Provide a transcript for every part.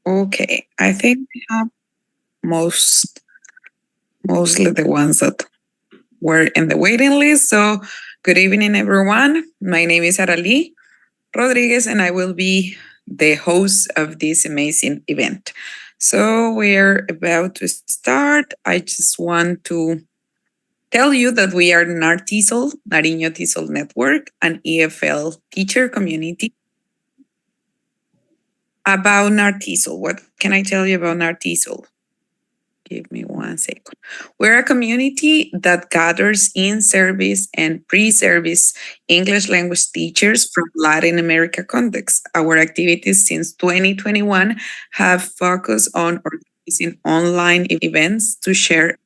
Okay, I think we have mostly the ones that were in the waiting list. So, good evening, everyone. My name is Arali Rodriguez, and I will be the host of this amazing event. So, we're about to start. I just want to tell you that we are Nartesol, Nariño Tisol Network, an EFL teacher community. About Nartesol, what can I tell you about Nartesol? Give me 1 second. We're a community that gathers in service and pre-service English language teachers from Latin America context. Our activities since 2021 have focused on organizing online events to share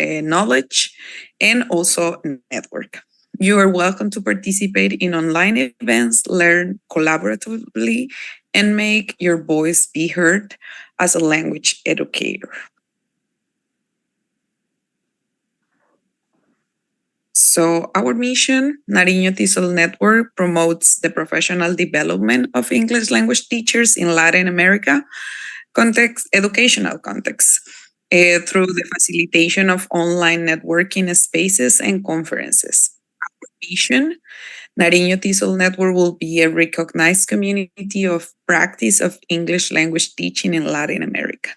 knowledge and also network. You are welcome to participate in online events, learn collaboratively, and make your voice be heard as a language educator. So our mission, Nariño Tisol Network, promotes the professional development of English language teachers in Latin America educational context, through the facilitation of online networking spaces and conferences. Our vision, Nariño Tisol Network will be a recognized community of practice of English language teaching in Latin America.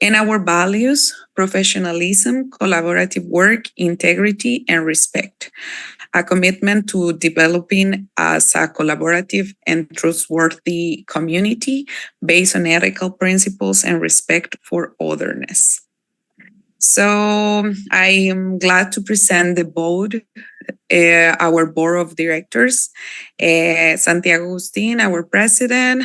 And our values, professionalism, collaborative work, integrity, and respect. A commitment to developing as a collaborative and trustworthy community based on ethical principles and respect for otherness. So I am glad to present the board, our board of directors, Santiago Agustin, our president,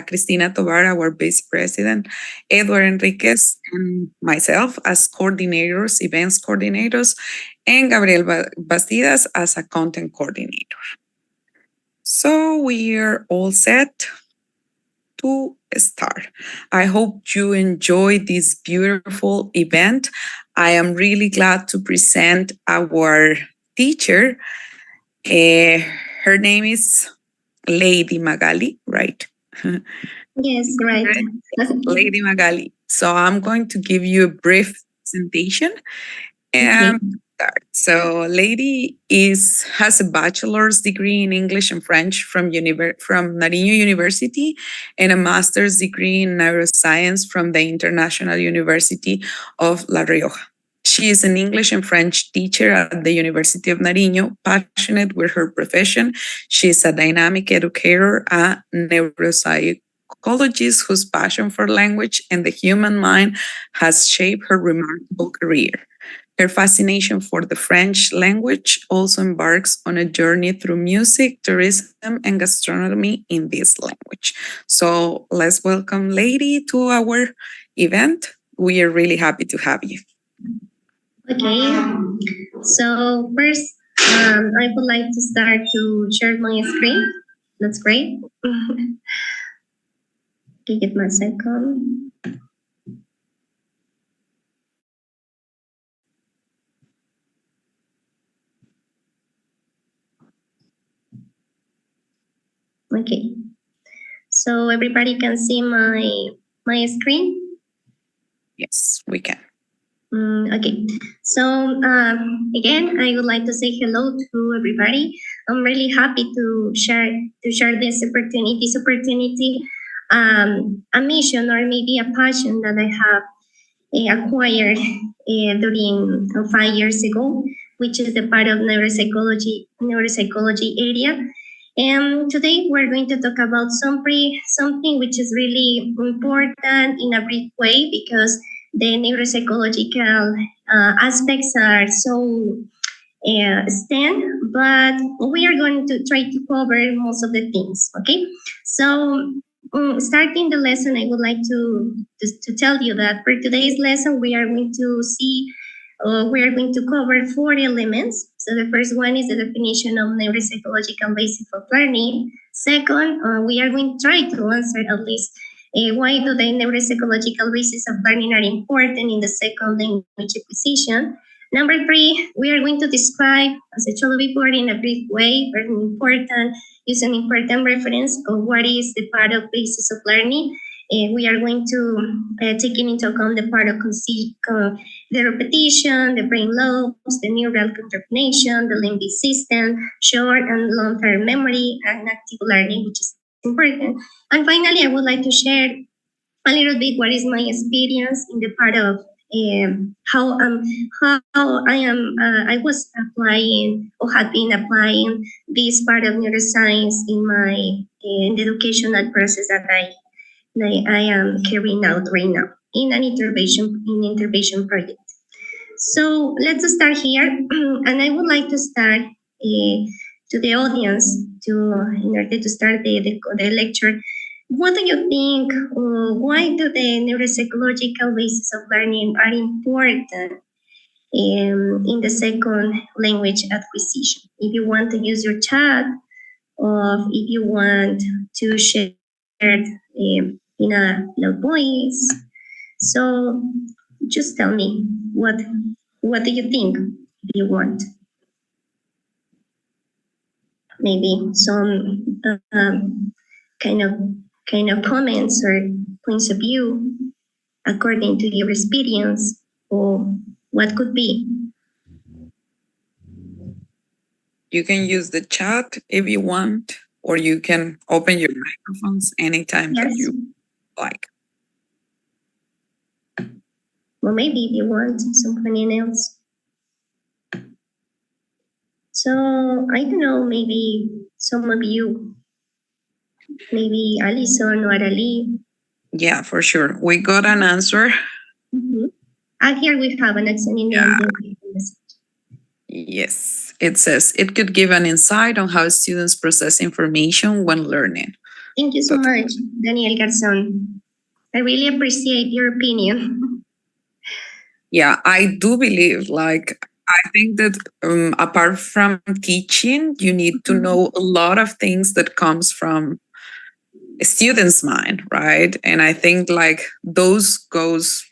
Cristina Tovar, our vice president, Edward Enriquez, and myself as coordinators, events coordinators, and Gabriel Bastidas as a content coordinator. So we are all set to start. I hope you enjoyed this beautiful event. I am really glad to present our teacher. Her name is Lady Magali, right? Yes, right. Lady Magali. So I'm going to give you a brief presentation. And so Lady has a bachelor's degree in English and French from Nariño University and a master's degree in neuroscience from the International University of La Rioja. She is an English and French teacher at the University of Nariño, passionate with her profession. She is a dynamic educator, a neuropsychologist whose passion for language and the human mind has shaped her remarkable career. Her fascination for the French language also embarks on a journey through music, tourism, and gastronomy in this language. So let's welcome Lady to our event. We are really happy to have you. Okay, so first, I would like to start to share my screen. That's great. Okay, give me a second. Okay, so everybody can see my screen? Yes, we can. Okay, so again, I would like to say hello to everybody. I'm really happy to share this opportunity, a mission or maybe a passion that I have acquired during 5 years ago, which is the part of neuropsychology area. And today we're going to talk about something which is really important in a brief way because the neuropsychological aspects are so stand, but we are going to try to cover most of the things. Okay, so starting the lesson, I would like to tell you that for today's lesson we are going to see. We are going to cover 4 elements. So the first one is the definition of neuropsychological basis of learning. Second, we are going to try to answer at least Why do the neuropsychological basis of learning are important in the second language acquisition? Number 3, we are going to describe, as I told you before, in a brief way, very important, use an important reference of what is the part of basis of learning. We are going to take into account the part of the repetition, the brain lobes, the neural concatenation, the limbic system, short and long-term memory, and active learning, which is important. And finally, I would like to share a little bit what is my experience in the part of how I was applying or had been applying this part of neuroscience in my in the educational process that I am carrying out right now in an intervention project. So let's start here, and I would like to start to the audience in order to start the lecture. What do you think? Why do the neuropsychological basis of learning are important in the second language acquisition? If you want to use your chat, or if you want to share in a loud voice, so just tell me what do you think? Do you want maybe some kind of comments or points of view according to your experience, or what could be? You can use the chat if you want, or you can open your microphones anytime that Yes. you like. Or maybe if you want something else. So I don't know, maybe some of you, maybe Alison or Ali. Yeah, for sure. We got an answer. And here we have an accent in the end. Yes, it says it could give an insight on how students process information when learning. Thank you so much, Daniel Garzon. I really appreciate your opinion. Yeah, I do believe, I think that apart from teaching, you need to know a lot of things that comes from a student's mind, right? And I think those goes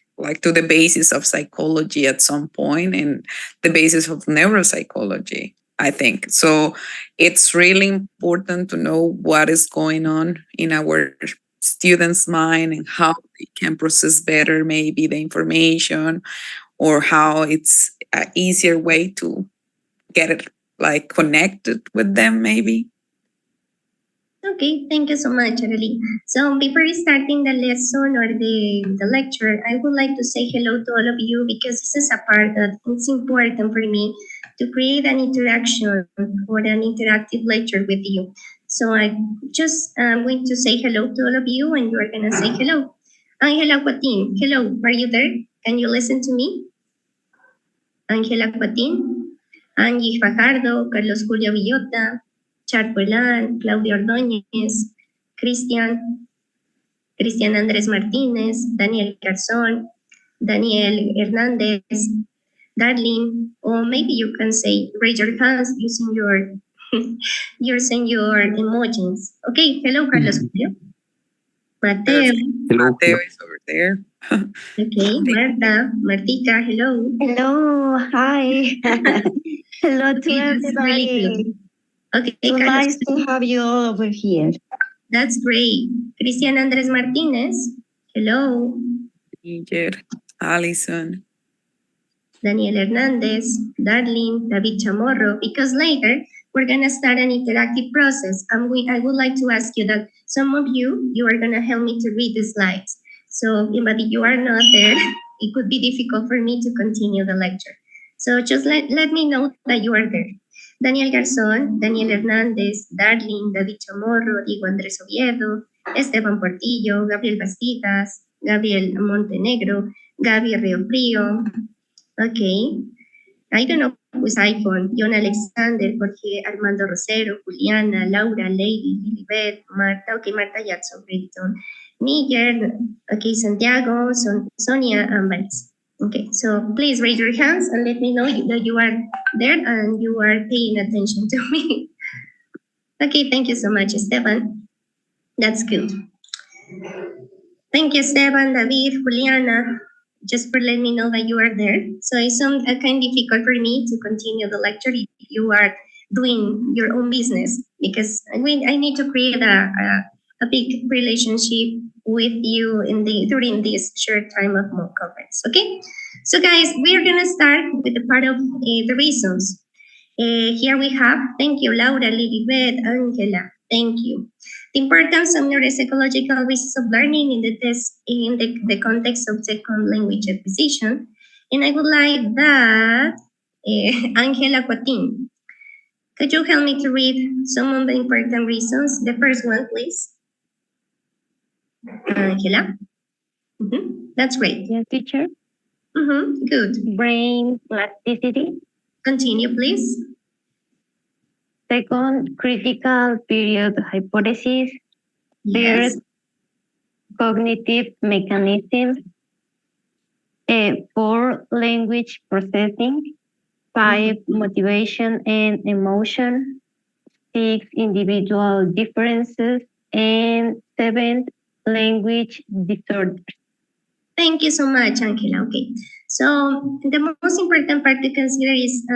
to the basis of psychology at some point and the basis of neuropsychology, I think. So it's really important to know what is going on in our students' mind and how they can process better maybe the information, or how it's an easier way to get it connected with them maybe. Okay, thank you so much, Arely. So before starting the lesson or the lecture, I would like to say hello to all of you, because this is a part that it's important for me to create an interaction or an interactive lecture with you. So I just going to say hello to all of you, and you are going to say hello. Angela Quatin, hello, are you there? Can you listen to me? Angela Quatin, Angie Fajardo, Carlos Julio Villota, Charpoelán, Claudia Ordóñez, Cristian Andrés Martínez, Daniel Garzón, Daniel Hernández, Darlene, or maybe you can say raise your hands using your emojis. Okay, hello, Carlos Julio. Mateo. Hello. Mateo is over there. Okay, Martica, hello. Hello, hi. Hello to everybody. Really okay, so nice to have you all over here. That's great. Cristian Andrés Martínez, hello. Inger, Alison. Daniel Hernández, Darlene, David Chamorro, because later we're going to start an interactive process. I would like to ask you that some of you are going to help me to read the slides. So, but if you are not there, it could be difficult for me to continue the lecture. So just let me know that you are there. Daniel Garzón, Daniel Hernández, Darlene, David Chamorro, Diego Andrés Oviedo, Esteban Portillo, Gabriel Bastidas, Gabriel Montenegro, Gaby Río Frío. Okay. I don't know who's iPhone. John Alexander, Jorge Armando Rosero, Juliana, Laura, Lady, Lilibet, Marta. Okay, Marta Jackson, Bridgeton, Niger. Okay, Santiago, Sonia, and Vanessa. Okay, so please raise your hands and let me know that you are there and you are paying attention to me. Okay, thank you so much, Esteban. That's good. Thank you, Esteban, David, Juliana, just for letting me know that you are there. So it's kind of difficult for me to continue the lecture if you are doing your own business, because I need to create a big relationship with you during this short time of mock conference. Okay, so guys, we are gonna start with the part of the reasons. Here we have, thank you, Laura, Lilibet, Angela, thank you. The importance of neuropsychological basis of learning in the context of second language acquisition. And I would like that Angela Coatin, could you help me to read some of the important reasons? The first one, please. Angela? That's great. Yes, teacher. Good. Brain plasticity. Continue, please. Second, critical period hypothesis. Yes. Third, cognitive mechanisms. Four, language processing. Five, motivation and emotion. Six, individual differences. And seven, language disorders. Thank you so much, Angela. Okay. So the most important part to consider is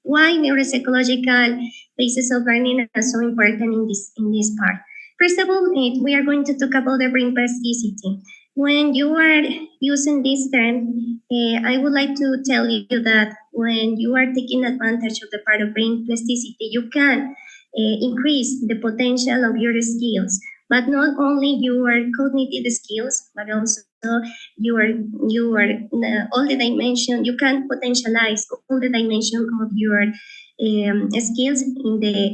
why neuropsychological basis of learning are so important in this part. First of all, we are going to talk about the brain plasticity. When you are using this term, I would like to tell you that when you are taking advantage of the part of brain plasticity, you can increase the potential of your skills, but not only your cognitive skills, but also your all the dimension. You can potentialize all the dimension of your skills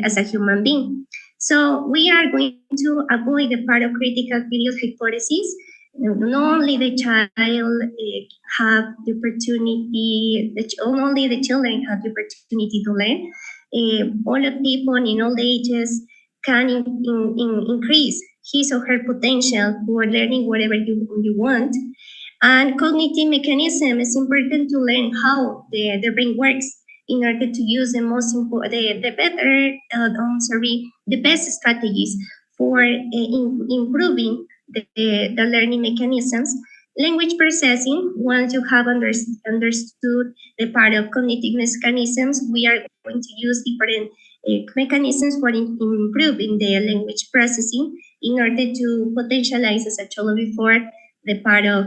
as a human being. So we are going to avoid the part of critical period hypothesis. Not only the child have the opportunity, only the children have the opportunity to learn. All the people in all ages can increase his or her potential for learning whatever you want. And cognitive mechanism is important to learn how the brain works in order to use the best strategies for improving the learning mechanisms. Language processing, once you have understood the part of cognitive mechanisms, we are going to use different mechanisms for improving the language processing in order to potentialize, as I told you before, the part of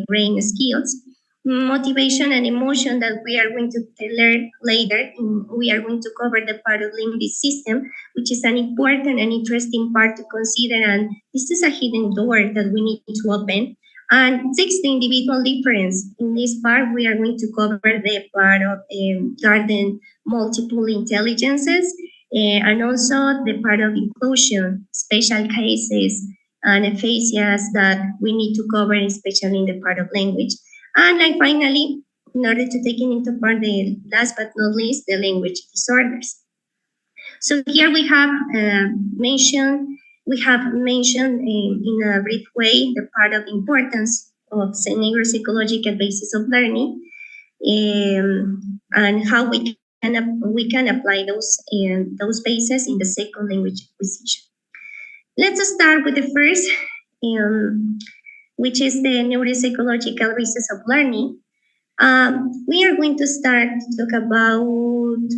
brain skills. Motivation and emotion that we are going to learn later. We are going to cover the part of limbic system, which is an important and interesting part to consider, and this is a hidden door that we need to open. And 6, the individual difference. In this part, we are going to cover the part of garden multiple intelligences, and also the part of inclusion, special cases, and aphasias that we need to cover, especially in the part of language. And like finally, in order to take into part the last but not least, the language disorders. So here we have mentioned in a brief way the part of importance of neuropsychological basis of learning, and how we can apply those bases in the second language acquisition. Let's start with the first, which is the neuropsychological basis of learning. We are going to start to talk about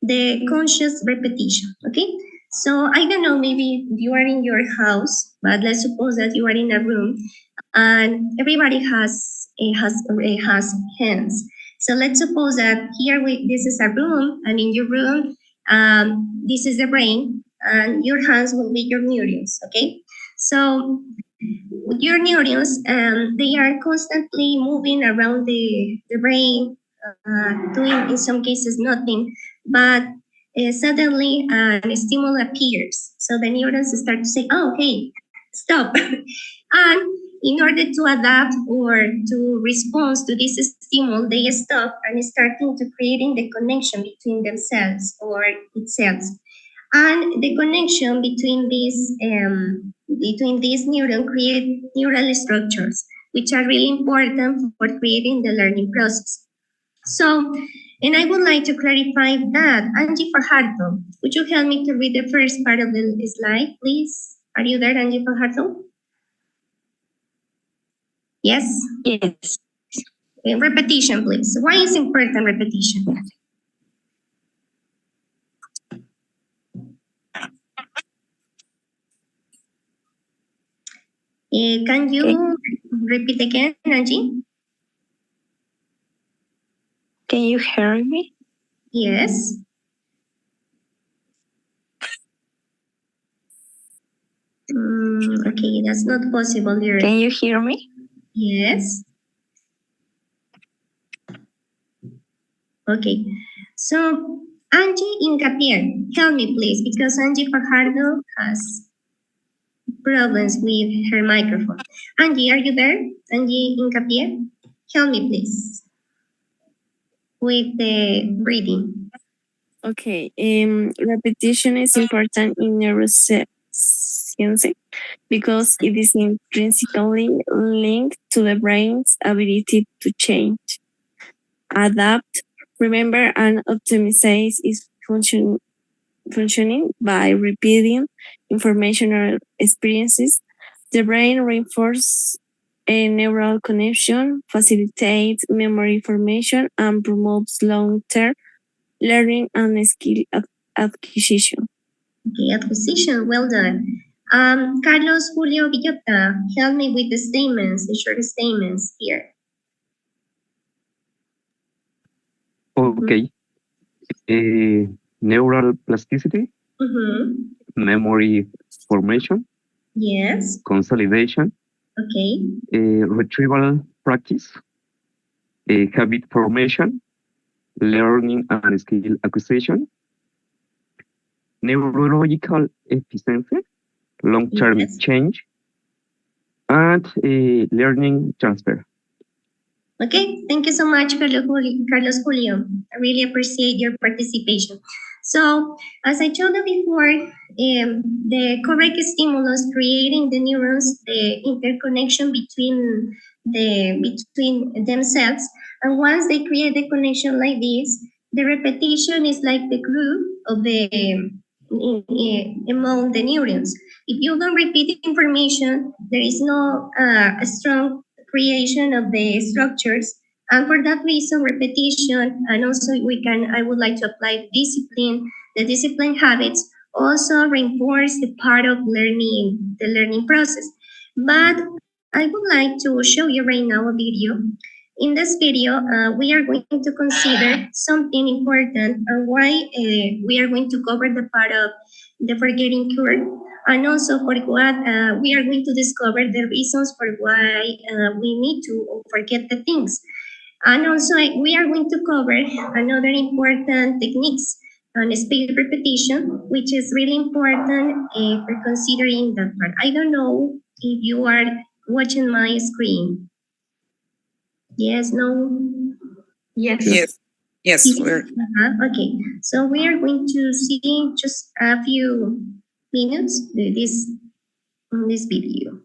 the conscious repetition. Okay, so I don't know, maybe you are in your house, but let's suppose that you are in a room and everybody has hands. So let's suppose that this is a room, and in your room, this is the brain, and your hands will be your neurons. Okay, so your neurons, they are constantly moving around the brain, doing in some cases nothing, but suddenly a stimulus appears. So the neurons start to say, oh, okay, stop. And in order to adapt or to respond to this stimulus, they stop and starting to creating the connection between themselves or itself. And the connection between these neurons create neural structures, which are really important for creating the learning process. So, and I would like to clarify that. Angie Fajardo, would you help me to read the first part of the slide, please? Are you there, Angie Fajardo? Yes? Yes. Repetition, please. Why is important repetition? Can you repeat again, Angie? Can you hear me? Yes. Okay, that's not possible here. Can you hear me? Yes. Okay. So, Angie Incapier, help me please, because Angie Fajardo has problems with her microphone. Angie, are you there? Angie Incapier, help me please with the reading. Okay, repetition is important in neuroscience because it is intrinsically linked to the brain's ability to change, adapt, remember, and optimize its functioning by repeating information or experiences. The brain reinforces a neural connection, facilitates memory formation, and promotes long-term learning and skill acquisition. Okay, acquisition, well done. Carlos Julio Villota, help me with the statements, the short statements here. Okay. Neural plasticity, memory formation, Yes, consolidation, okay, retrieval practice, habit formation, learning and skill acquisition, neurological efficiency, long-term Yes. change, and learning transfer. Okay, thank you so much, Carlos Julio. I really appreciate your participation. So, as I told you before, the correct stimulus creating the neurons, the interconnection between themselves, and once they create the connection like this, the repetition is like the glue of the among the neurons. If you don't repeat information, there is no a strong creation of the structures, and for that reason repetition, and also I would like to apply discipline, the discipline habits also reinforce the part of the learning process. But I would like to show you right now a video. In this video, we are going to consider something important and why we are going to cover the part of the forgetting curve, and also for what we are going to discover the reasons for why we need to forget the things. And also we are going to cover another important techniques on spaced repetition, which is really important for considering that part. I don't know if you are watching my screen. Yes, no? Yes. Yes, we're Okay, so we are going to see just a few minutes this video.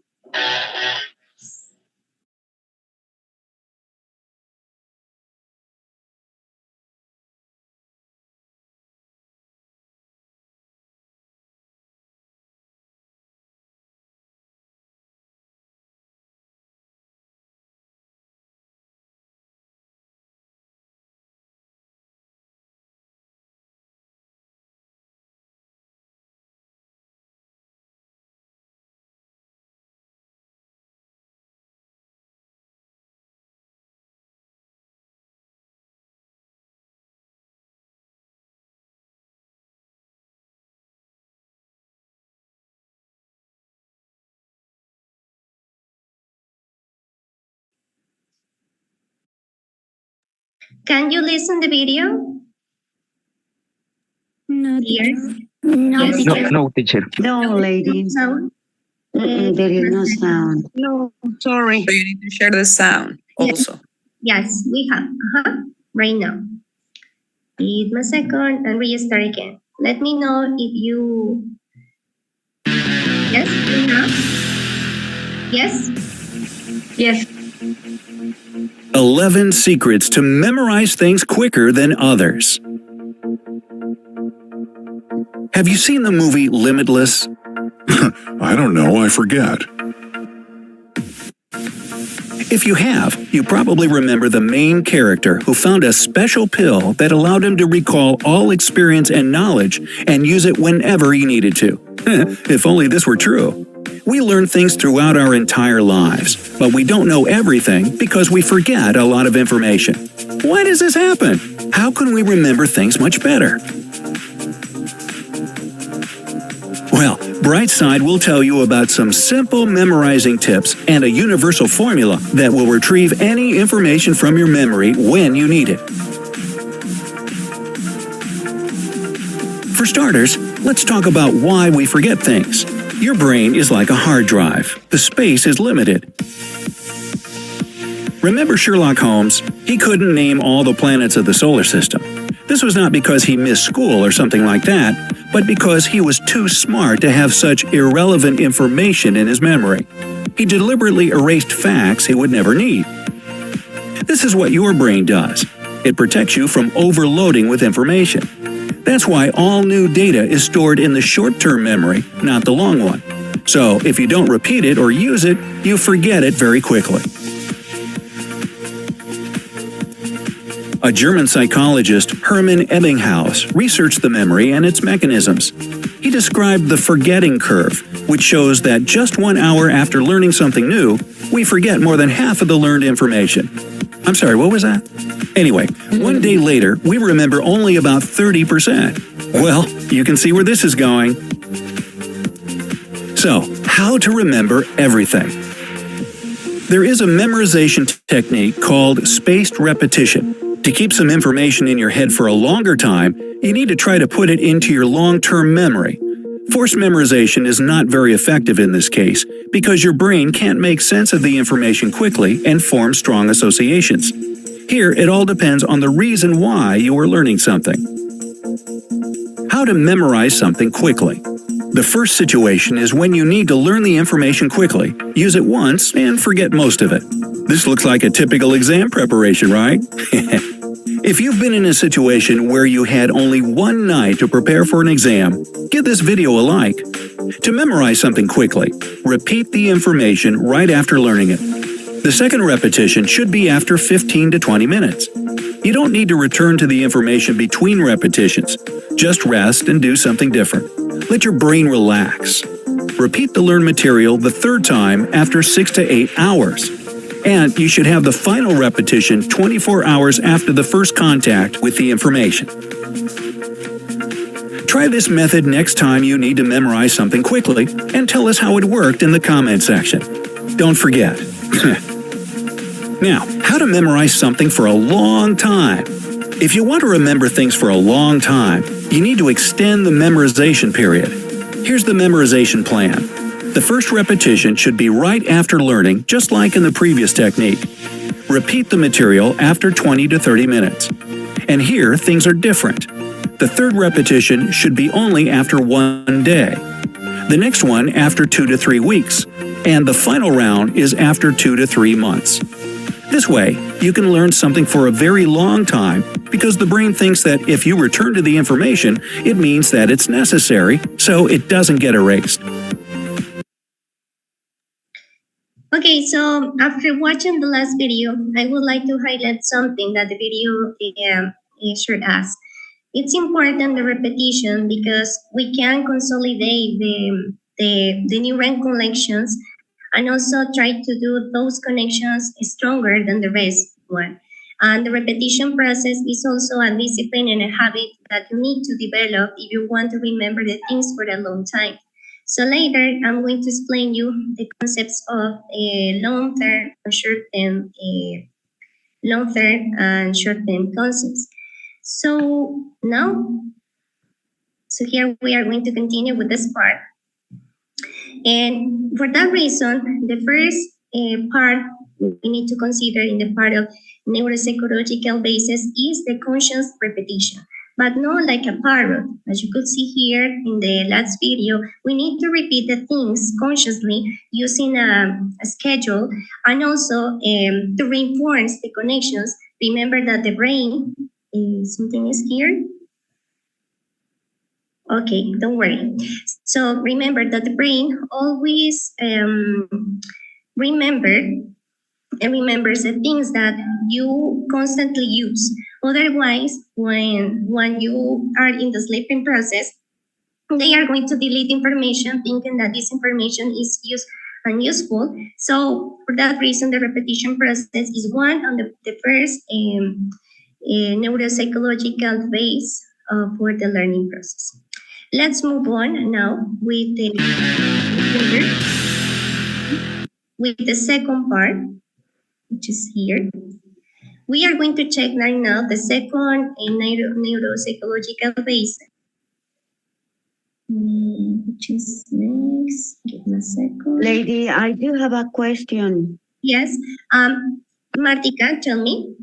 Can you listen the video? No, Dear? No, Yes. teacher. No, teacher. No, lady. Sound? There is no sound. No, sorry. so you need to share the sound also. Yes, we have. Right now. Wait a second and restart again. Let me know if you. Yes, we have. Yes. Yes. 11 secrets to memorize things quicker than others. Have you seen the movie Limitless? I don't know, I forget. If you have, you probably remember the main character who found a special pill that allowed him to recall all experience and knowledge and use it whenever he needed to. If only this were true. We learn things throughout our entire lives, but we don't know everything because we forget a lot of information. Why does this happen? How can we remember things much better? Well, Brightside will tell you about some simple memorizing tips and a universal formula that will retrieve any information from your memory when you need it. For starters, let's talk about why we forget things. Your brain is like a hard drive. The space is limited. Remember Sherlock Holmes? He couldn't name all the planets of the solar system. This was not because he missed school or something like that, but because he was too smart to have such irrelevant information in his memory. He deliberately erased facts he would never need. This is what your brain does. It protects you from overloading with information. That's why all new data is stored in the short-term memory, not the long one. So if you don't repeat it or use it, you forget it very quickly. A German psychologist, Hermann Ebbinghaus, researched the memory and its mechanisms. He described the forgetting curve, which shows that just 1 hour after learning something new, we forget more than half of the learned information. I'm sorry, what was that? Anyway, 1 day later, we remember only about 30%. Well, you can see where this is going. So, how to remember everything? There is a memorization technique called spaced repetition. To keep some information in your head for a longer time, you need to try to put it into your long-term memory. Forced memorization is not very effective in this case because your brain can't make sense of the information quickly and form strong associations. Here, it all depends on the reason why you are learning something. How to memorize something quickly. The first situation is when you need to learn the information quickly, use it once, and forget most of it. This looks like a typical exam preparation, right? If you've been in a situation where you had only one night to prepare for an exam, give this video a like. To memorize something quickly, repeat the information right after learning it. The second repetition should be after 15 to 20 minutes. You don't need to return to the information between repetitions. Just rest and do something different. Let your brain relax. Repeat the learned material the third time after 6 to 8 hours. And you should have the final repetition 24 hours after the first contact with the information. Try this method next time you need to memorize something quickly and tell us how it worked in the comment section. Don't forget. Now, how to memorize something for a long time. If you want to remember things for a long time, you need to extend the memorization period. Here's the memorization plan. The first repetition should be right after learning, just like in the previous technique. Repeat the material after 20 to 30 minutes. And here, things are different. The third repetition should be only after 1 day. The next one after 2 to 3 weeks. And the final round is after 2 to 3 months. This way, you can learn something for a very long time because the brain thinks that if you return to the information, it means that it's necessary, so it doesn't get erased. Okay, so after watching the last video, I would like to highlight something that the video showed us. It's important, the repetition, because we can consolidate the neuron connections and also try to do those connections stronger than the rest one. And the repetition process is also a discipline and a habit that you need to develop if you want to remember the things for a long time. So later, I'm going to explain you the concepts of long-term and short-term concepts. So here we are going to continue with this part. And for that reason, the first part we need to consider in the part of neuropsychological basis is the conscious repetition, but not like a parrot. As you could see here in the last video, we need to repeat the things consciously using a schedule and also to reinforce the connections. Remember that the brain, something is here. Okay, don't worry. So remember that the brain always remember remember the things that you constantly use. Otherwise, when you are in the sleeping process, they are going to delete information thinking that this information is unuseful. So for that reason, the repetition process is one on the first neuropsychological base for the learning process. Let's move on now with the second part, which is here. We are going to check right now the second neuropsychological base, which is next. Give me a second. Lady, I do have a question. Yes. Martika, tell me.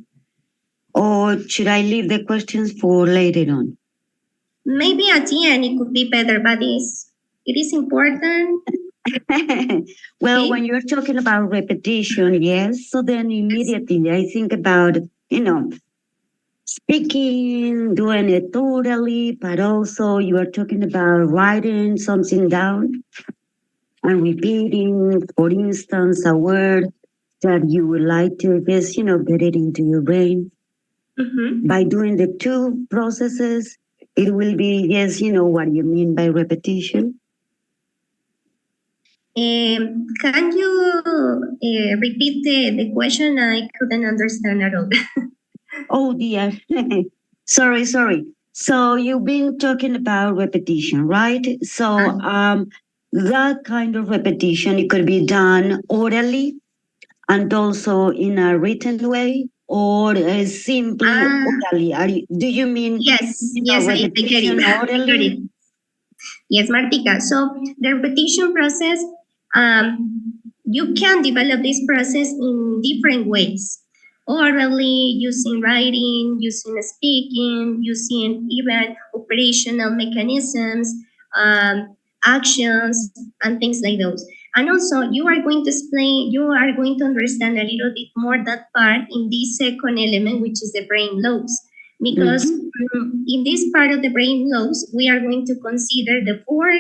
Or should I leave the questions for later on? Maybe at the end it could be better, but it is important. Well, Okay. when you're talking about repetition, yes. So then immediately I think about, speaking, doing it thoroughly, but also you are talking about writing something down and repeating, for instance, a word that you would like to just, get it into your brain. Mm-hmm. By doing the two processes, it will be, yes, what you mean by repetition. Can you repeat the question? I couldn't understand at all. Oh dear. Sorry. So you've been talking about repetition, right? So that kind of repetition, it could be done orally and also in a written way, or simply orally. Do you mean yes, I get repetition it. orally? Yes, Martika. So the repetition process, you can develop this process in different ways. Orally, using writing, using speaking, using even operational mechanisms, actions, and things like those. And also, you are going to understand a little bit more that part in this second element, which is the brain lobes. Because in this part of the brain lobes, we are going to consider the four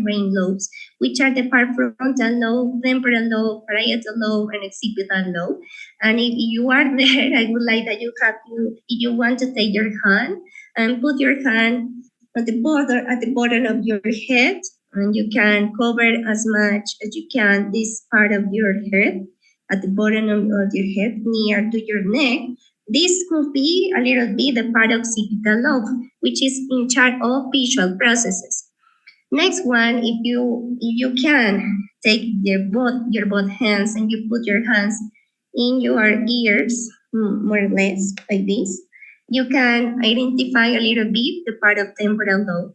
brain lobes, which are the frontal lobe, temporal lobe, parietal lobe, and occipital lobe. And if you are there, I would like that if you want to take your hand and put your hand at the bottom of your head, and you can cover as much as you can this part of your head at the bottom of your head near to your neck. This could be a little bit the part of occipital lobe, which is in charge of visual processes. Next one, if you can take your both hands and you put your hands in your ears, more or less like this, you can identify a little bit the part of temporal lobe.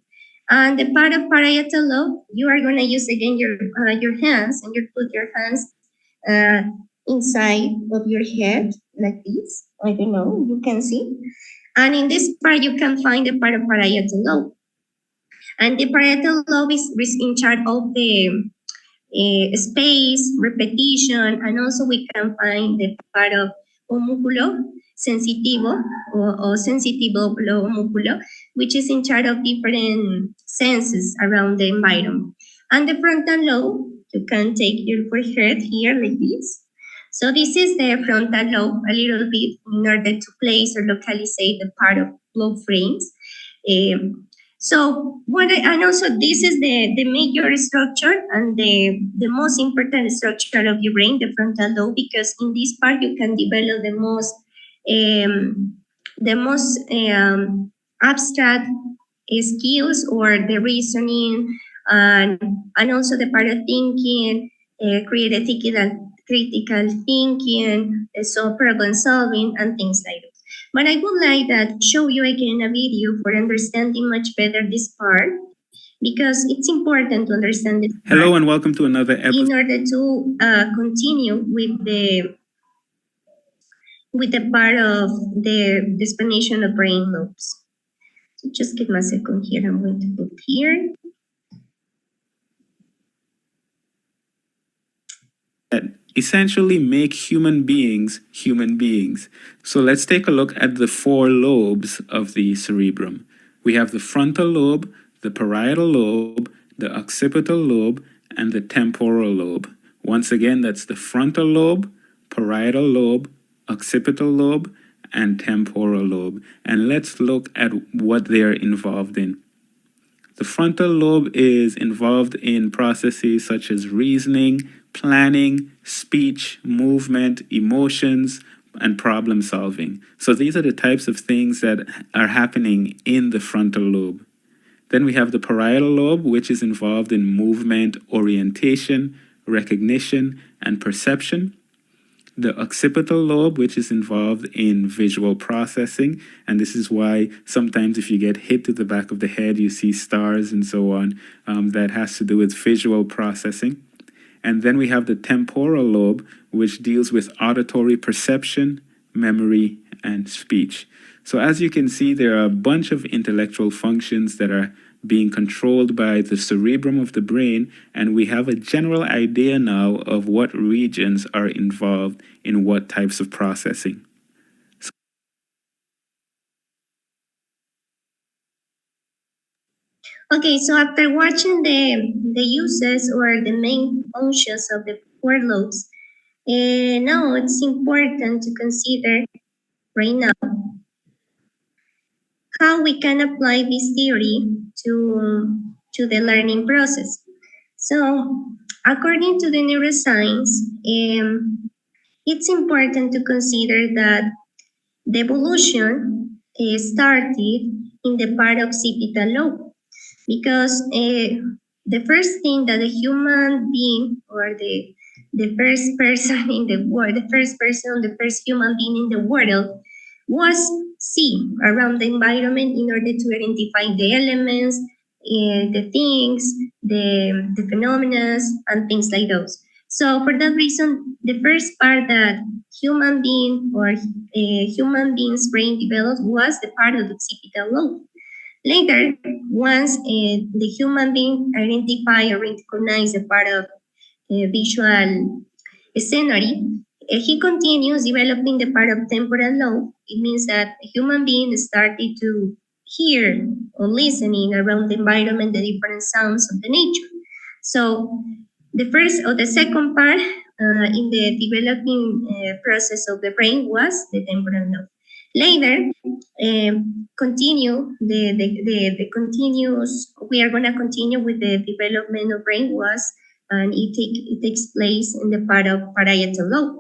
And the part of parietal lobe, you are going to use again your hands, and you put your hands inside of your head like this. I don't know, you can see. And in this part, you can find the part of parietal lobe. And the parietal lobe is in charge of the space, repetition, and also we can find the part of homúnculo sensitivo or sensitivo homúnculo, which is in charge of different senses around the environment. And the frontal lobe, you can take your forehead here like this. So this is the frontal lobe a little bit in order to place or localize the part of lobe frames. And also this is the major structure and the most important structure of your brain, the frontal lobe, because in this part you can develop the most abstract skills or the reasoning and also the part of thinking, critical thinking, so problem solving and things like that. But I would like to show you again a video for understanding much better this part, because it's important to understand this part. Hello and welcome to another episode. In order to continue with the part of the explanation of brain lobes. So just give me a second here. I'm going to put here. Essentially make human beings human beings. So let's take a look at the four lobes of the cerebrum. We have the frontal lobe, the parietal lobe, the occipital lobe, and the temporal lobe. Once again, that's the frontal lobe, parietal lobe, occipital lobe, and temporal lobe. And let's look at what they're involved in. The frontal lobe is involved in processes such as reasoning, planning, speech, movement, emotions, and problem solving. So these are the types of things that are happening in the frontal lobe. Then we have the parietal lobe, which is involved in movement, orientation, recognition, and perception. The occipital lobe, which is involved in visual processing, and this is why sometimes if you get hit to the back of the head, you see stars and so on. That has to do with visual processing. And then we have the temporal lobe, which deals with auditory perception, memory, and speech. So as you can see, there are a bunch of intellectual functions that are being controlled by the cerebrum of the brain, and we have a general idea now of what regions are involved in what types of processing. Okay, so after watching the uses or the main functions of the four lobes, now it's important to consider right now how we can apply this theory to the learning process. So, according to the neuroscience, it's important to consider that the evolution started in the paroccipital lobe because the first thing that a human being or the first person in the world, the first human being in the world was see around the environment in order to identify the elements, the things, the phenomena, and things like those. So for that reason, the first part that human being or human being's brain developed was the part of the occipital lobe. Later, once the human being identify or recognize the part of visual scenery, he continues developing the part of temporal lobe. It means that a human being started to hear or listening around the environment the different sounds of the nature. So the first or the second part in the developing process of the brain was the temporal lobe. Later, continue the continuous. We are going to continue with the development of brain was, and it takes place in the part of parietal lobe.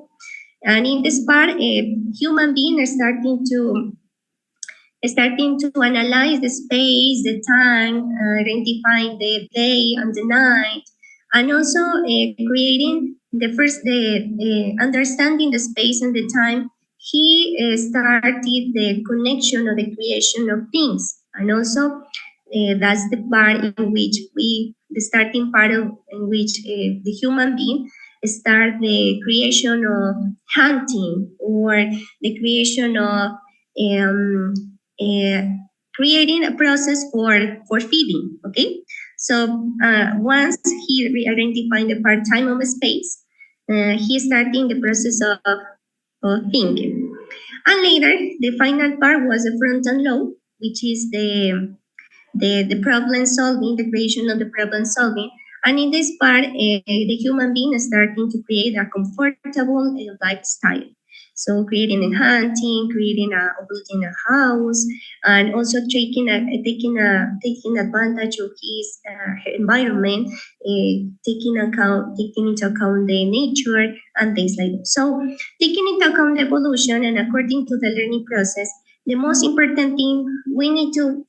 And in this part, a human being is starting to analyze the space, the time, identifying the day and the night, and also creating the understanding the space and the time. He started the connection or the creation of things, and also that's the part in which the starting part of in which the human being start the creation of hunting or the creation of creating a process for feeding. Okay, so once he identified the part time of space, he starting the process of thinking. And later, the final part was the frontal lobe, which is the problem solving, the creation of the problem solving. And in this part, the human being is starting to create a comfortable lifestyle. So creating a hunting, building a house, and also taking advantage of his environment, taking into account the nature and things like that. So taking into account the evolution and according to the learning process, the most important thing we need to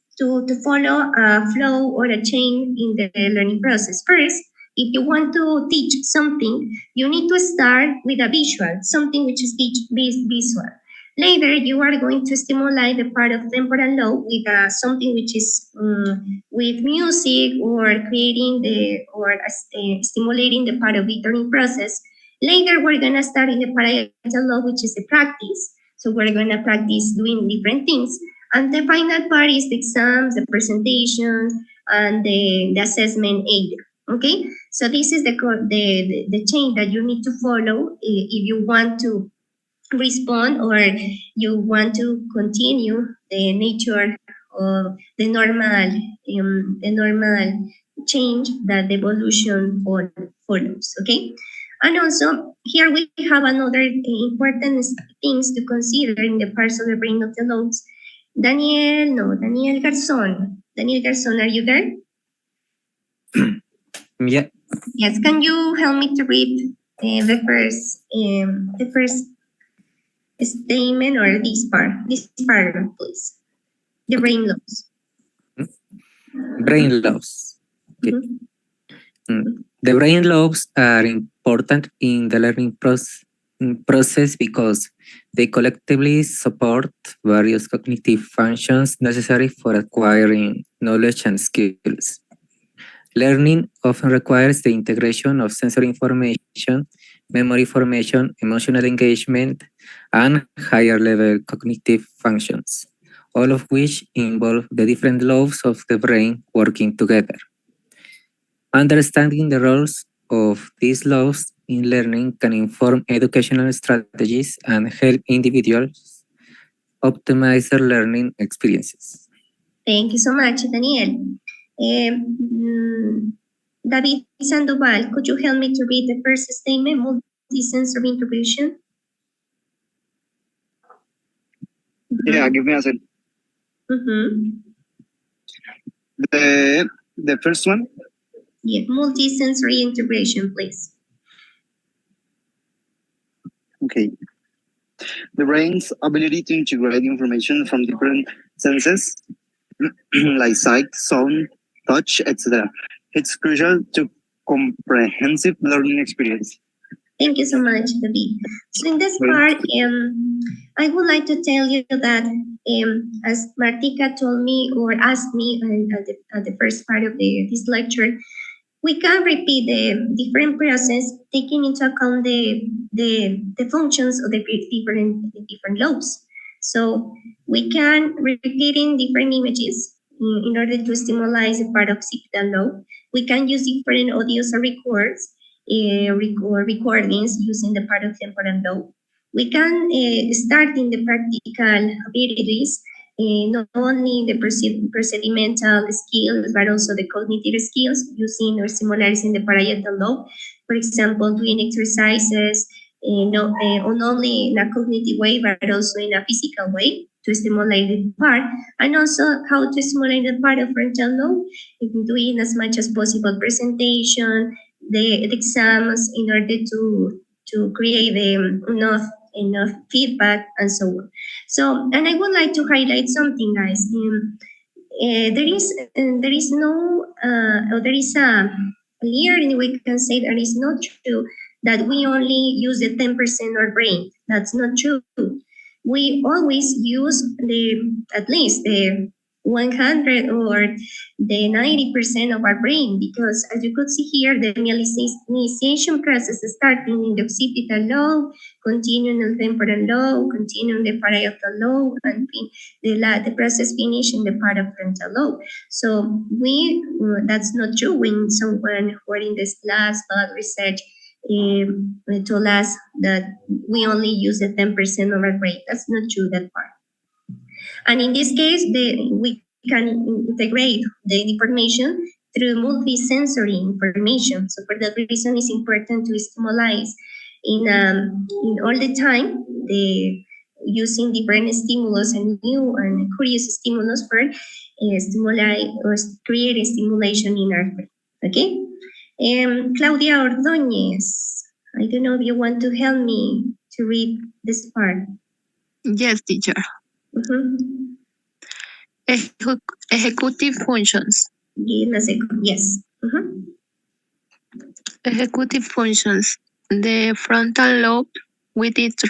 follow a flow or a chain in the learning process. First, if you want to teach something, you need to start with a visual, something which is visual. Later, you are going to stimulate the part of temporal lobe with something which is with music or stimulating the part of learning process. Later, we're going to start in the parietal lobe, which is the practice. So we're going to practice doing different things. And the final part is the exams, the presentations, and the assessment aid. Okay, so this is the chain that you need to follow if you want to respond or you want to continue the nature of the normal change that the evolution follows. Okay, And also, here we have another important things to consider in the parts of the brain of the lobes. Daniel Garzón. Daniel Garzón, are you there? Yeah. Yes, can you help me to read the first statement or this paragraph, please? The brain lobes. Brain lobes. Okay. The brain lobes are important in the learning process because they collectively support various cognitive functions necessary for acquiring knowledge and skills. Learning often requires the integration of sensory information, memory formation, emotional engagement, and higher level cognitive functions, all of which involve the different lobes of the brain working together. Understanding the roles of these lobes in learning can inform educational strategies and help individuals optimize their learning experiences. Thank you so much, Daniel. David Sandoval, could you help me to read the first statement, multisensory integration? Yeah, give me a second. The first one? Yeah, multisensory integration, please. Okay. The brain's ability to integrate information from different senses, like sight, sound, touch, etc. It's crucial to comprehensive learning experience. Thank you so much, David. So in this part, I would like to tell you that as Martika told me or asked me at the first part of this lecture, we can repeat the different process taking into account the functions of the different lobes. So we can repeat in different images in order to stimulate the part occipital lobe. We can use different audios or recordings using the part of temporal lobe. We can start in the practical abilities, not only the procedimental skills, but also the cognitive skills using or stimulating the parietal lobe. For example, doing exercises, not only in a cognitive way, but also in a physical way to stimulate the part, and also how to stimulate the part of frontal lobe, doing as much as possible presentation, the exams in order to create enough feedback and so on. So, and I would like to highlight something, guys. There is no, or there is a clearly we can say that it's not true that we only use the 10% of our brain. That's not true. We always use at least the 100 or the 90% of our brain, because as you could see here, the initiation process is starting in the occipital lobe, continuing in the temporal lobe, continuing the parietal lobe, and the process finish in the part of frontal lobe. So that's not true when someone who are in this last research told us that we only use the 10% of our brain. That's not true, that part. And in this case, we can integrate the information through multisensory information. So for that reason, it's important to stimulate in all the time using different stimulus and new and curious stimulus for stimulate or create a stimulation in our brain. Okay. Claudia Ordóñez, I don't know if you want to help me to read this part. Yes, teacher. Executive functions. Yes. Executive functions. The frontal lobe with its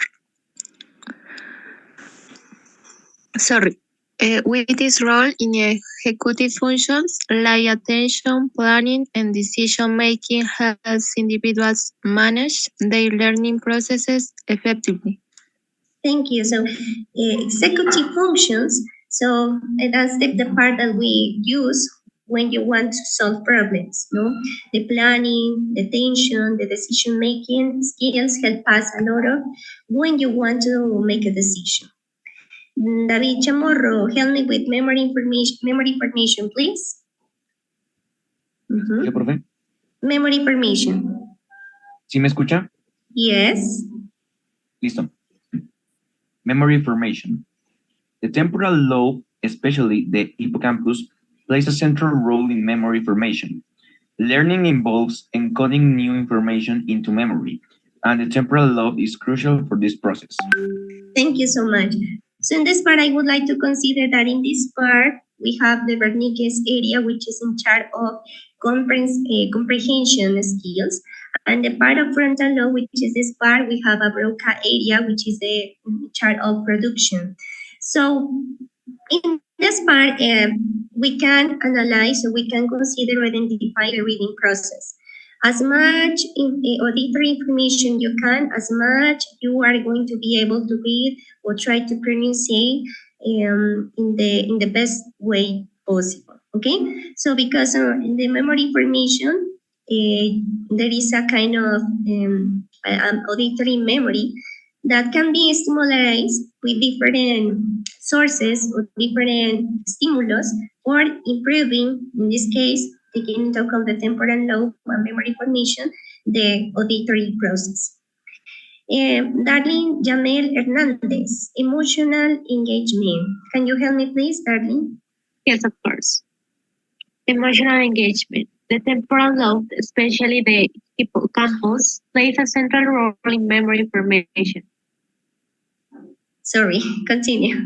role in executive functions like attention, planning, and decision making helps individuals manage their learning processes effectively. Thank you. So executive functions, so that's the part that we use when you want to solve problems. No, the planning, the attention, the decision making skills help us a lot of when you want to make a decision. David Chamorro, help me with memory formation, please. Memory formation. ¿Sí me escucha? Yes. Listo. Memory formation. The temporal lobe, especially the hippocampus, plays a central role in memory formation. Learning involves encoding new information into memory, and the temporal lobe is crucial for this process. Thank you so much. So in this part, I would like to consider that in this part, we have the Wernicke's area, which is in charge of comprehension skills. And the part of frontal lobe, which is this part, we have a Broca area, which is the chart of production. So in this part, we can analyze, or we can consider or identify the reading process. As much auditory information you can, as much you are going to be able to read or try to pronounce in the best way possible. Okay, so because in the memory formation, there is a kind of auditory memory that can be stimulated with different sources or different stimulus, or improving, in this case, taking into account the temporal lobe and memory formation, the auditory process. Darlene Jamel Hernandez, emotional engagement. Can you help me, please, Darlene? Yes, of course. Emotional engagement. The temporal lobe, especially the hippocampus, plays a central role in memory formation. Sorry, continue.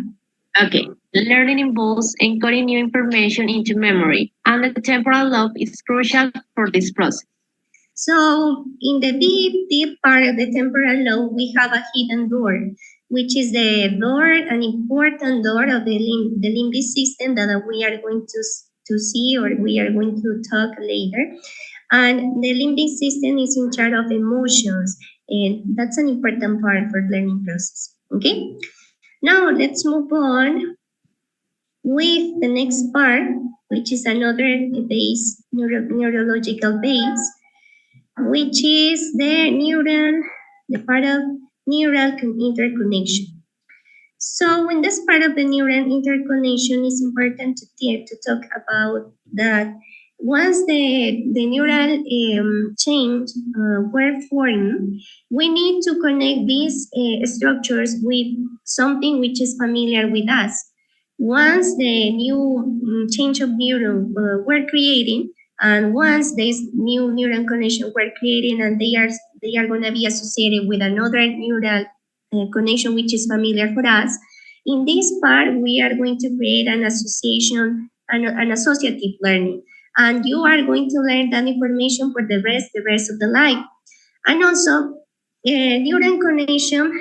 Okay. Learning involves encoding new information into memory, and the temporal lobe is crucial for this process. So in the deep part of the temporal lobe, we have a hidden door, which is the door, an important door of the limbic system that we are going to see, or we are going to talk later. And the limbic system is in charge of emotions, and that's an important part for learning process. Okay, now let's move on with the next part, which is another base, neurological base, which is the part of neural interconnection. So in this part of the neural interconnection, it's important to talk about that once the neural chains were formed, we need to connect these structures with something which is familiar with us. Once the new change of neuron were creating, and once these new neuron connections were created, and they are going to be associated with another neural connection which is familiar for us, in this part we are going to create an association, an associative learning, and you are going to learn that information for the rest of the life. And also, neuron connection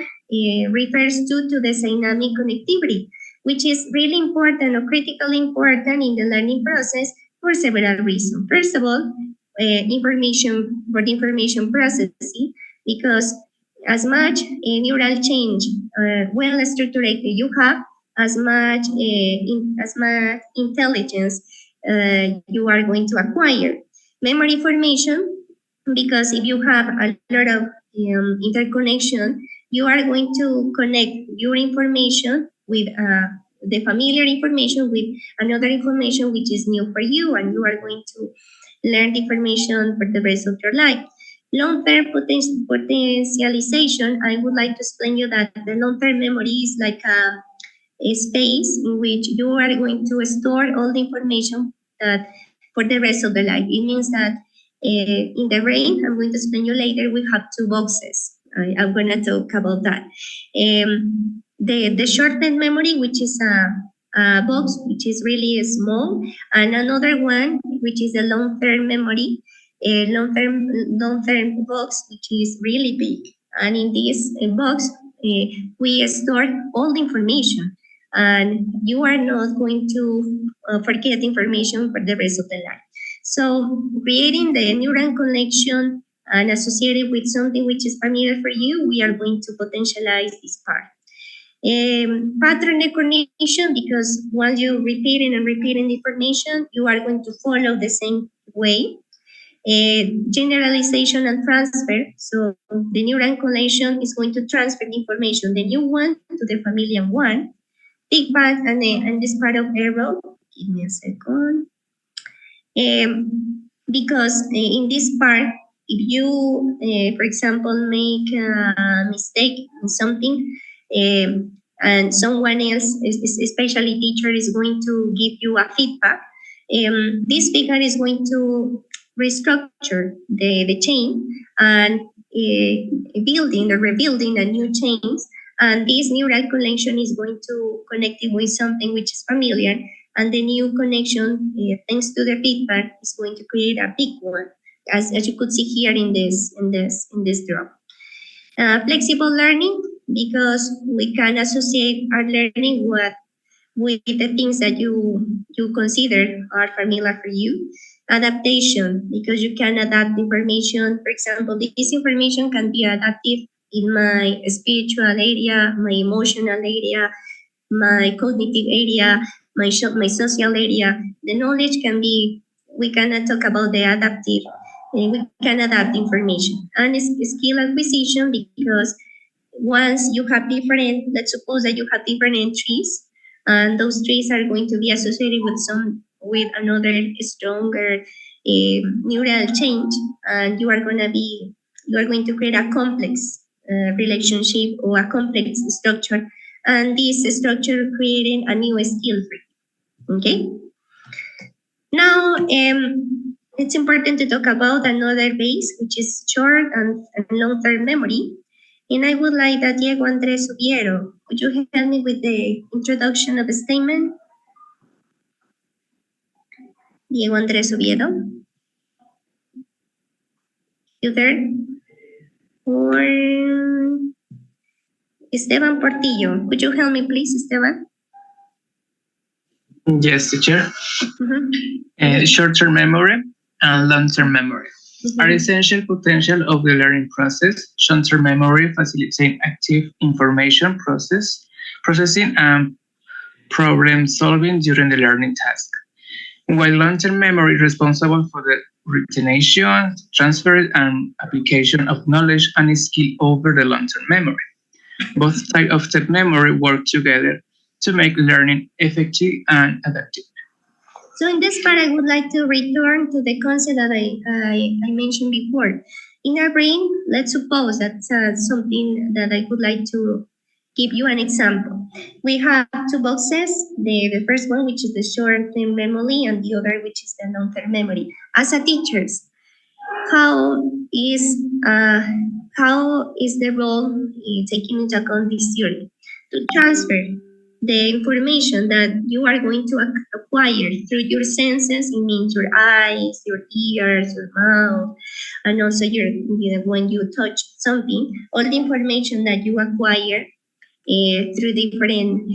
refers to the dynamic connectivity, which is really important or critically important in the learning process for several reasons. First of all, information processing, because as much neural change, well structured you have, as much intelligence you are going to acquire. Memory formation, because if you have a lot of interconnection, you are going to connect your information with the familiar information with another information which is new for you, and you are going to learn the information for the rest of your life. Long-term potentialization, I would like to explain you that the long-term memory is like a space in which you are going to store all the information that for the rest of the life. It means that in the brain, I'm going to explain you later, we have two boxes. I'm going to talk about that. The short-term memory, which is a box which is really small, and another one which is a long-term memory, a long-term box which is really big. And in this box, we store all the information, and you are not going to forget information for the rest of the life. So creating the neural connection and associated with something which is familiar for you, we are going to potentialize this part. Pattern recognition, because while you're repeating and repeating the information, you are going to follow the same way. Generalization and transfer, so the neural connection is going to transfer the information, the new one to the familiar one. Feedback and this part of error, give me a second. Because in this part, if you, for example, make a mistake in something, and someone else, especially teacher, is going to give you a feedback, this feedback is going to restructure the chain and building or rebuilding a new chains. And this neural connection is going to connect it with something which is familiar, and the new connection, thanks to the feedback, is going to create a big one, as you could see here in this draw. Flexible learning, because we can associate our learning with the things that you consider are familiar for you. Adaptation, because you can adapt information. For example, this information can be adaptive in my spiritual area, my emotional area, my cognitive area, my social area. The knowledge can be, we cannot talk about the adaptive, we can adapt information. And it's skill acquisition, because once you have different, let's suppose that you have different entries, and those trees are going to be associated with another stronger neural change, and you are going to create a complex relationship or a complex structure, and this structure creating a new skill for you. Okay. Now, it's important to talk about another base, which is short and long-term memory. And I would like that Diego Andres Ubiero, would you help me with the introduction of the statement? Diego Andres Ubiero? You there? Or Esteban Portillo, could you help me please, Esteban? Yes, teacher. Short-term memory and long-term memory are essential potential of the learning process. Short-term memory facilitates active information processing and problem solving during the learning task, while long-term memory is responsible for the retention, transfer, and application of knowledge and skill over the long-term memory. Both types of the memory work together to make learning effective and adaptive. So in this part, I would like to return to the concept that I mentioned before. In our brain, let's suppose that's something that I would like to give you an example. We have two boxes, the first one, which is the short-term memory, and the other, which is the long-term memory. As a teachers, how is the role taking into account this theory to transfer the information that you are going to acquire through your senses? It means your eyes, your ears, your mouth, and also when you touch something, all the information that you acquire through different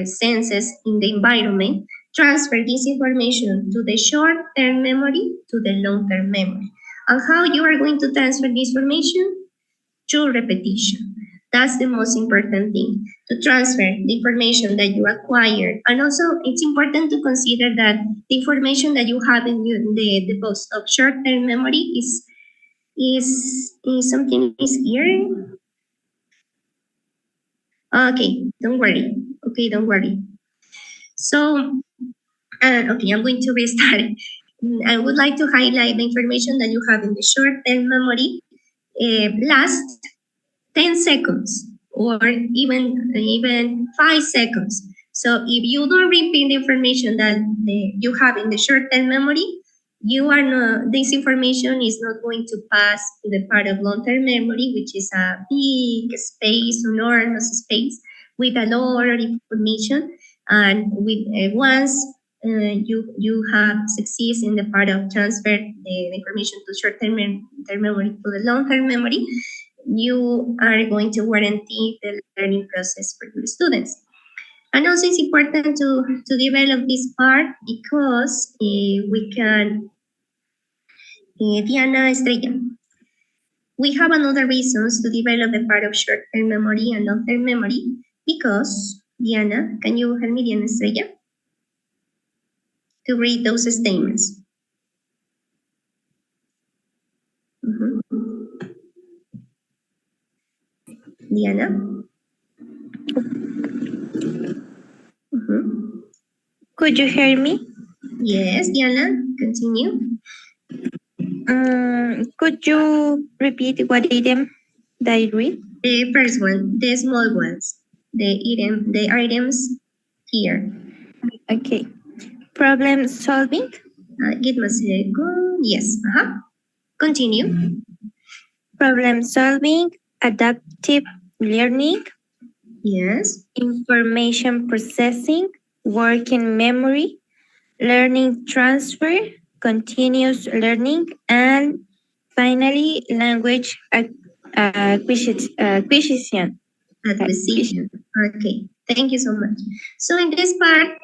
senses in the environment, transfer this information to the short-term memory, to the long-term memory. And how you are going to transfer this information? Through repetition. That's the most important thing, to transfer the information that you acquire. And also, it's important to consider that the information that you have in the box of short-term memory is something is here. Okay, don't worry. Okay, don't worry. So, okay, I'm going to restart. I would like to highlight the information that you have in the short-term memory last 10 seconds or even 5 seconds. So if you don't repeat the information that you have in the short-term memory, this information is not going to pass to the part of long-term memory, which is a big space, enormous space with a lot of information. And with once you have success in the part of transfer the information to short-term memory to the long-term memory, you are going to guarantee the learning process for your students. And also it's important to develop this part because we can, Diana Estrella, we have another reasons to develop the part of short-term memory and long-term memory because, Diana, can you help me, Diana Estrella, to read those statements? Diana? Could you hear me? Yes, Diana, continue. Could you repeat what item that I read? The first one, the small ones, the items here. Okay. Problem solving. Give me a second. Yes. Continue. Problem solving, adaptive learning, Yes. information processing, working memory, learning transfer, continuous learning, and finally, language acquisition. Acquisition. Okay, thank you so much. So in this part,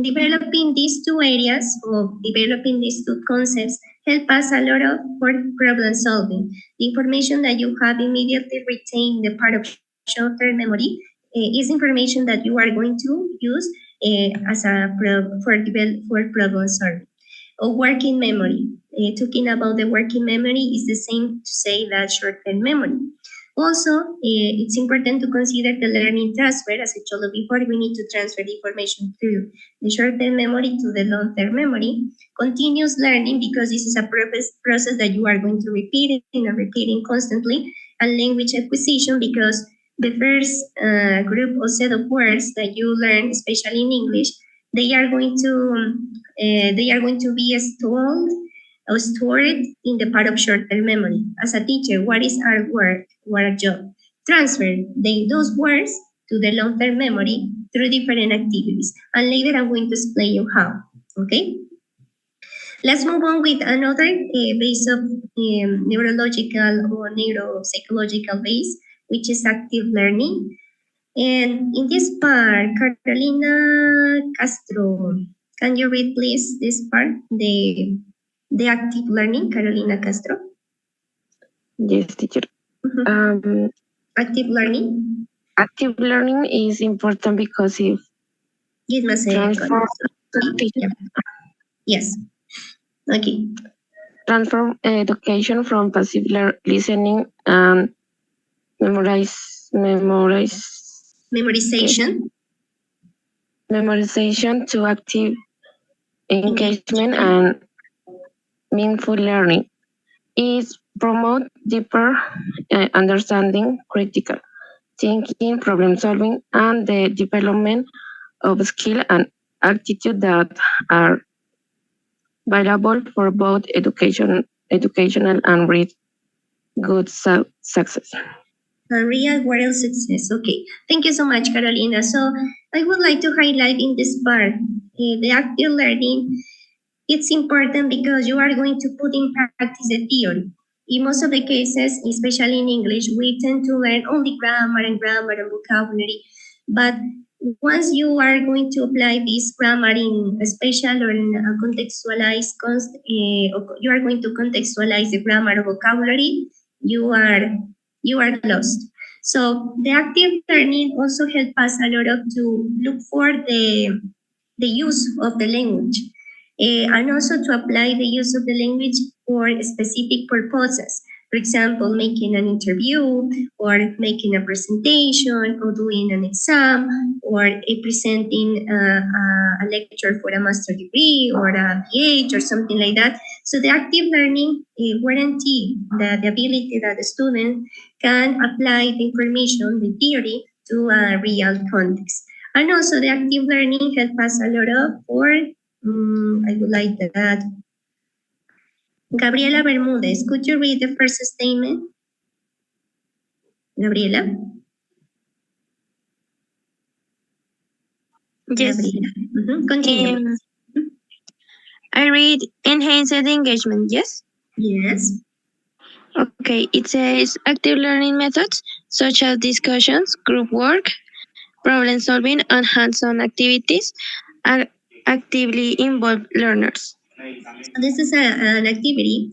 developing these two areas or developing these two concepts help us a lot of for problem solving. The information that you have immediately retained the part of short-term memory is information that you are going to use as a for problem solving. Or working memory. Talking about the working memory is the same to say that short-term memory. Also, it's important to consider the learning transfer. As I told you before, we need to transfer the information through the short-term memory to the long-term memory. Continuous learning, because this is a process that you are going to repeat and repeating constantly. And language acquisition, because the first group or set of words that you learn, especially in English, they are going to be stored in the part of short-term memory. As a teacher, what is our work, our job? Transfer those words to the long-term memory through different activities. And later I'm going to explain you how. Okay? Let's move on with another base of neurological or neuropsychological base, which is active learning. And in this part, Carolina Castro, can you read please this part, the active learning, Carolina Castro? Yes, teacher. Active learning? Active learning is important because it transforms. Yes. Okay. Transform education from passive listening and memorization to active engagement and meaningful learning. It promotes deeper understanding, critical thinking, problem solving, and the development of skill and attitude that are valuable for both educational and good success. Real world success. Okay. Thank you so much, Carolina. So I would like to highlight in this part the active learning. It's important because you are going to put in practice the theory. In most of the cases, especially in English, we tend to learn only grammar and vocabulary. But once you are going to apply this grammar in a special or in a contextualized, you are going to contextualize the grammar or vocabulary, you are lost. So the active learning also helps us a lot to look for the use of the language. And also to apply the use of the language for specific purposes. For example, making an interview or making a presentation or doing an exam or presenting a lecture for a master degree or a PhD or something like that. So the active learning guarantee the ability that the student can apply the information, the theory, to a real context. And also the active learning helps us a lot for I would like that. Gabriela Bermudez, could you read the first statement? Gabriela? Yes. Gabriela. Continue. I read enhanced engagement, yes? Yes. Okay, it says active learning methods such as discussions, group work, problem solving, and hands-on activities are actively involve learners. So this is an activity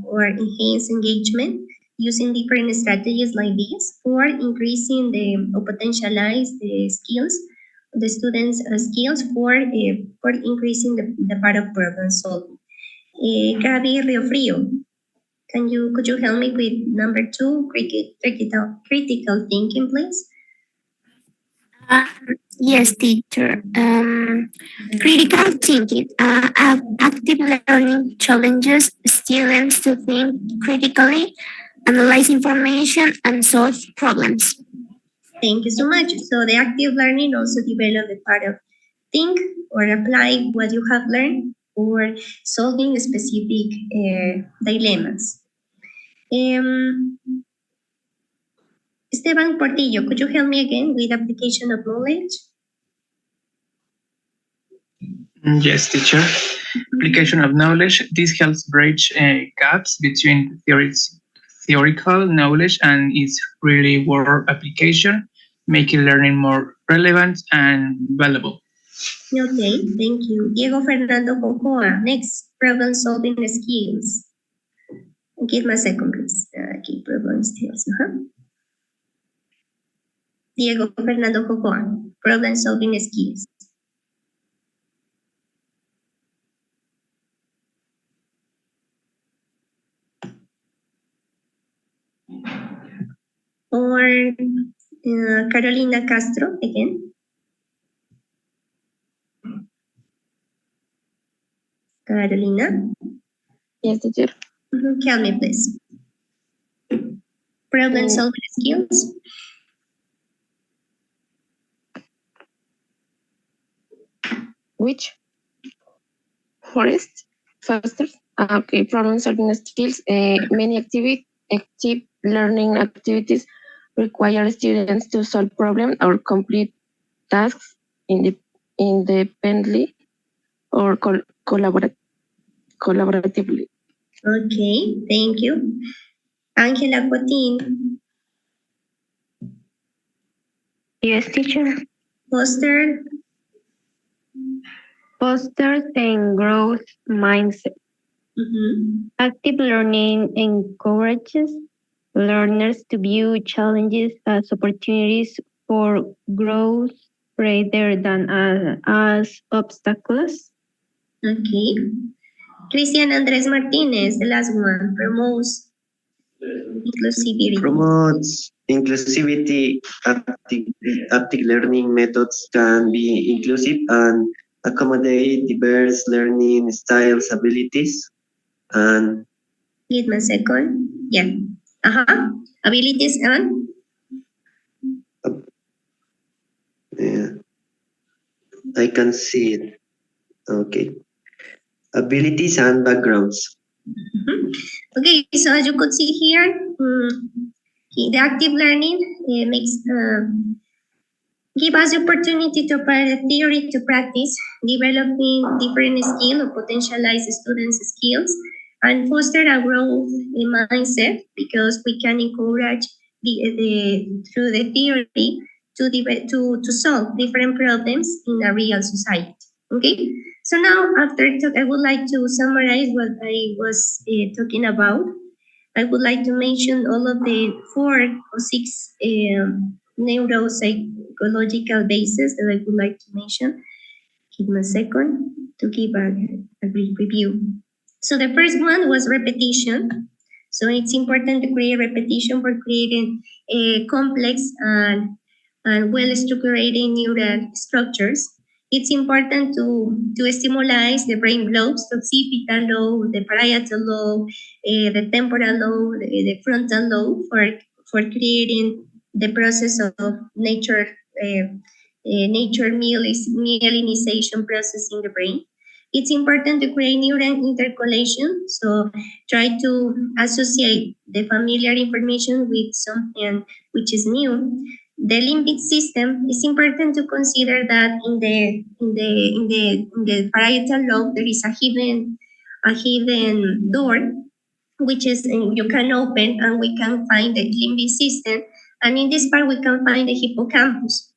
or enhanced engagement using different strategies like this for increasing or potentialize the skills, the students' skills for increasing the part of problem solving. Gabi Riofrio, could you help me with number 2, critical thinking, please? Yes, teacher. Critical thinking, active learning challenges students to think critically, analyze information, and solve problems. Thank you so much. So the active learning also develop the part of think or apply what you have learned or solving specific dilemmas. Esteban Portillo, could you help me again with application of knowledge? Yes, teacher. Application of knowledge. This helps bridge gaps between theoretical knowledge and its really world application, making learning more relevant and valuable. Okay, thank you. Diego Fernando Cocoa, next, problem solving skills. Give me a second, please. Okay, problem skills. Diego Fernando Cocoa, problem solving skills. Or Carolina Castro again. Carolina? Yes, teacher. Tell me, please. Problem solving skills. Which? Forest? Fosters? Okay, problem solving skills. Many active learning activities require students to solve problems or complete tasks independently or collaboratively. Okay, thank you. Angela Cotin. Yes, teacher. Foster and growth mindset. Active learning encourages learners to view challenges as opportunities for growth rather than as obstacles. Okay. Cristian Andres Martinez, the last one, promotes inclusivity. Promotes inclusivity. Active learning methods can be inclusive and accommodate diverse learning styles, abilities, and Give me a second. Yeah. Abilities and I can see it. Okay. Abilities and backgrounds. Okay, so as you could see here, the active learning makes give us the opportunity to apply the theory to practice, developing different skills or potentialize students' skills, and foster a growth mindset because we can encourage through the theory to solve different problems in a real society. Okay, so now I would like to summarize what I was talking about. I would like to mention all of the 4 or 6 neuropsychological bases that I would like to mention. Give me a second to give a brief review. So the first one was repetition. So it's important to create repetition for creating complex and well-structured neural structures. It's important to stimulate the brain lobes, the occipital lobe, the parietal lobe, the temporal lobe, the frontal lobe for creating the process of nature myelinization process in the brain. It's important to create neural intercolation, so try to associate the familiar information with something which is new. The limbic system is important to consider that in the parietal lobe there is a hidden door which is you can open and we can find the limbic system, and in this part we can find the hippocampus.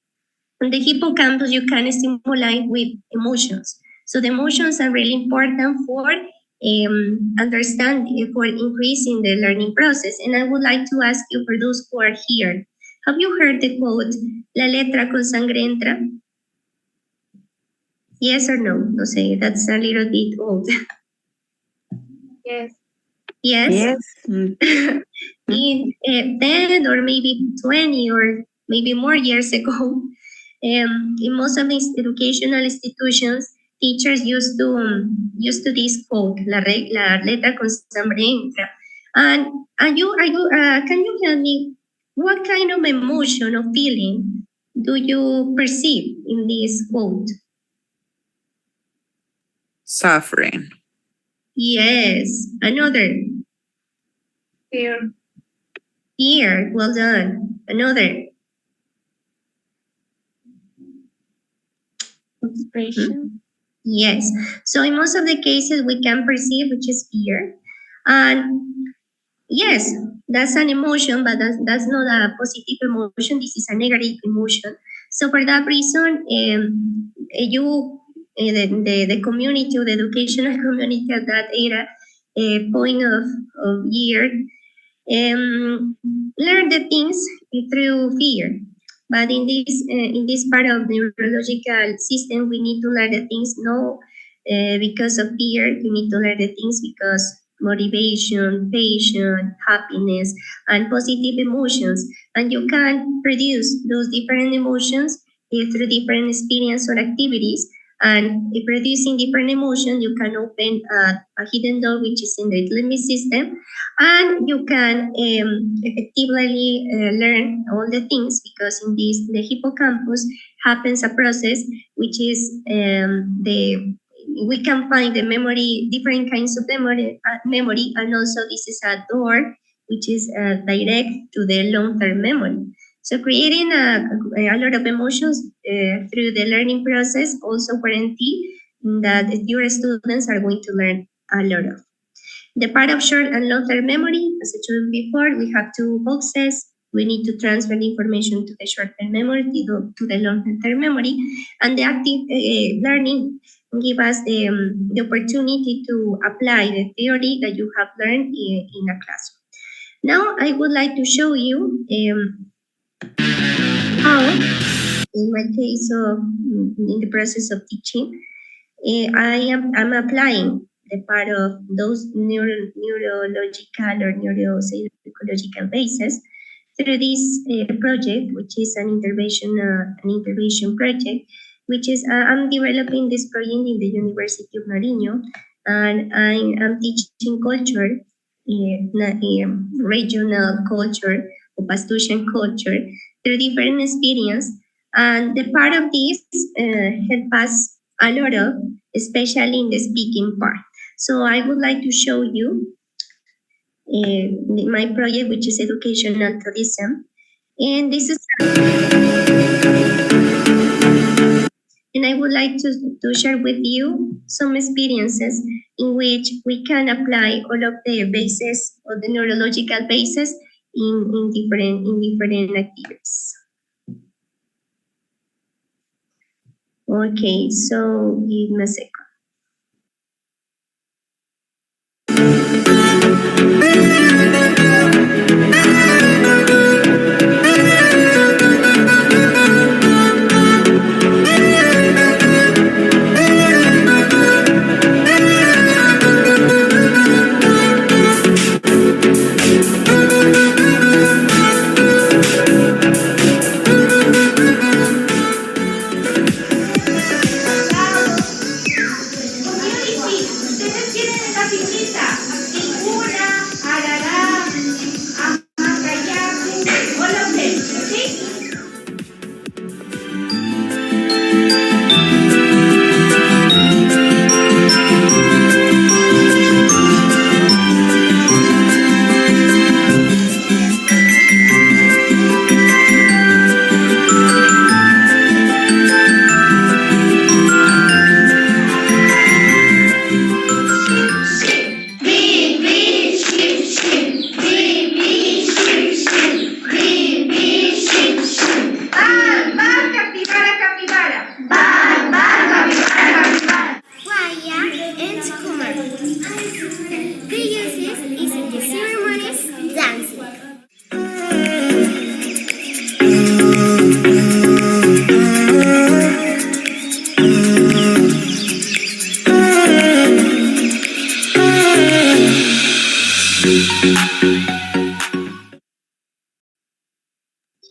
On the hippocampus you can stimulate with emotions. So the emotions are really important for understanding, for increasing the learning process. And I would like to ask you, for those who are here, have you heard the quote, la letra con sangre entra? Yes or no? No sé, that's a little bit old. Yes. Yes? In 10 or maybe 20 or maybe more years ago, In most of these educational institutions, teachers used to this quote, la letra con siempre entra. And can you tell me what kind of emotion or feeling do you perceive in this quote? Suffering. Yes. Another. Fear. Fear. Well done. Another. Expression. Yes. So in most of the cases, we can perceive which is fear. And yes, that's an emotion, but that's not a positive emotion. This is a negative emotion. So for that reason, the community, or the educational community at that era, point of year, learn the things through fear. But in this part of the neurological system, we need to learn the things no because of fear. You need to learn the things because motivation, patience, happiness, and positive emotions. And you can produce those different emotions through different experience or activities. And if producing different emotions, you can open a hidden door, which is in the limbic system, and you can effectively learn all the things, because in this the hippocampus happens a process which is we can find the memory, different kinds of memory, and also this is a door which is direct to the long-term memory. So creating a lot of emotions through the learning process also guarantee that your students are going to learn a lot of. The part of short and long-term memory, as I told before, we have two boxes. We need to transfer the information to the short-term memory, to the long-term memory, and the active learning give us the opportunity to apply the theory that you have learned in a classroom. Now, I would like to show you how, in my case of in the process of teaching, I'm applying the part of those neurological or neuropsychological bases through this project, which is an intervention project, which is I'm developing this project in the University of Nariño, and I'm teaching culture, regional culture, or Pastusian culture, through different experience. And the part of this help us a lot of, especially in the speaking part. So I would like to show you my project, which is educational tourism. And this is, and I would like to share with you some experiences in which we can apply all of the bases, or the neurological bases, in different activities. Okay, so give me a second.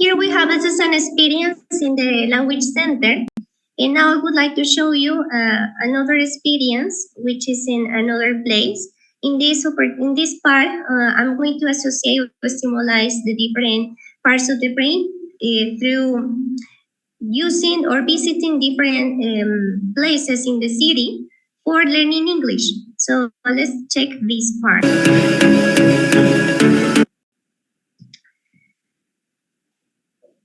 Here we have this is an experience in the language center. And now I would like to show you another experience, which is in another place. In this part, I'm going to associate or stimulate the different parts of the brain through using or visiting different places in the city for learning English. So let's check this part.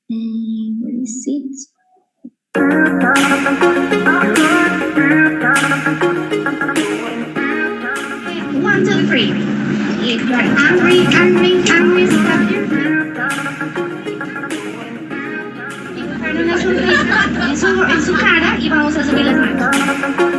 Where is it? 1, 2, 3. If you are angry, stop your dibujar una sonrisa en su cara y vamos a subir las manos.